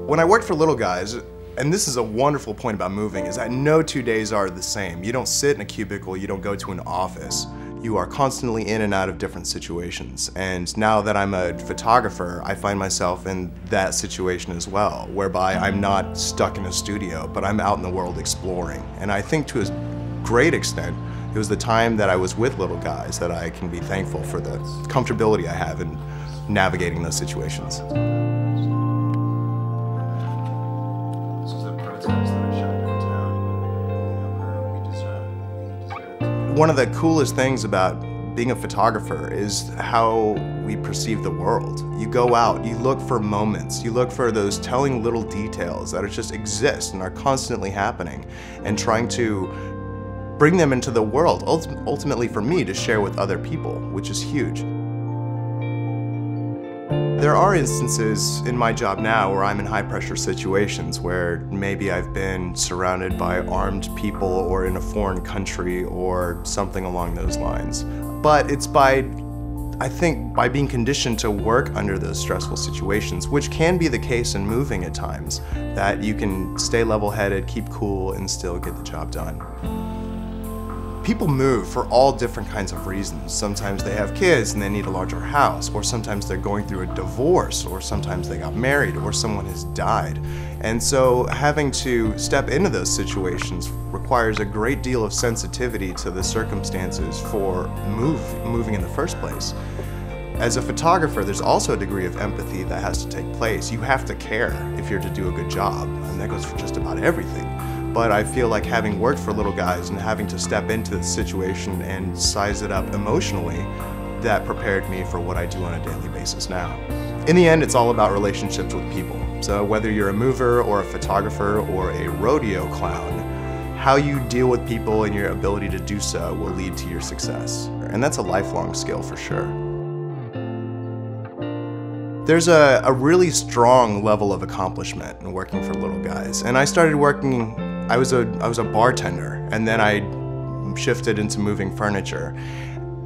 When I worked for Little Guys, and this is a wonderful point about moving, is that no 2 days are the same. You don't sit in a cubicle, you don't go to an office. You are constantly in and out of different situations. And now that I'm a photographer, I find myself in that situation as well, whereby I'm not stuck in a studio, but I'm out in the world exploring. And I think to a great extent, it was the time that I was with Little Guys that I can be thankful for the comfortability I have in navigating those situations. One of the coolest things about being a photographer is how we perceive the world. You go out, you look for moments, you look for those telling little details that just exist and are constantly happening, and trying to bring them into the world, ultimately for me to share with other people, which is huge. There are instances in my job now where I'm in high-pressure situations where maybe I've been surrounded by armed people or in a foreign country or something along those lines. But it's I think by being conditioned to work under those stressful situations, which can be the case in moving at times, that you can stay level-headed, keep cool, and still get the job done. People move for all different kinds of reasons. Sometimes they have kids and they need a larger house, or sometimes they're going through a divorce, or sometimes they got married, or someone has died. And so having to step into those situations requires a great deal of sensitivity to the circumstances for moving in the first place. As a photographer, there's also a degree of empathy that has to take place. You have to care if you're to do a good job, and that goes for just about everything. But I feel like having worked for Little Guys and having to step into the situation and size it up emotionally, that prepared me for what I do on a daily basis now. In the end, it's all about relationships with people. So whether you're a mover or a photographer or a rodeo clown, how you deal with people and your ability to do so will lead to your success. And that's a lifelong skill for sure. There's a really strong level of accomplishment in working for Little Guys. And I started working, I was a bartender, and then I shifted into moving furniture.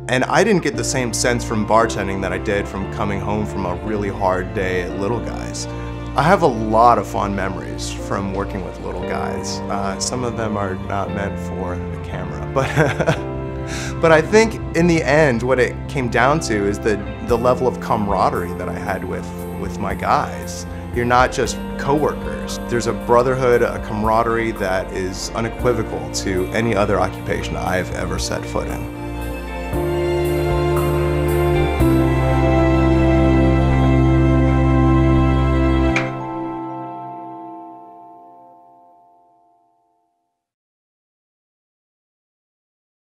And I didn't get the same sense from bartending that I did from coming home from a really hard day at Little Guys. I have a lot of fond memories from working with Little Guys. Some of them are not meant for the camera, but I think in the end what it came down to is the level of camaraderie that I had with my guys. You're not just co-workers. There's a brotherhood, a camaraderie that is unequivocal to any other occupation I've ever set foot in.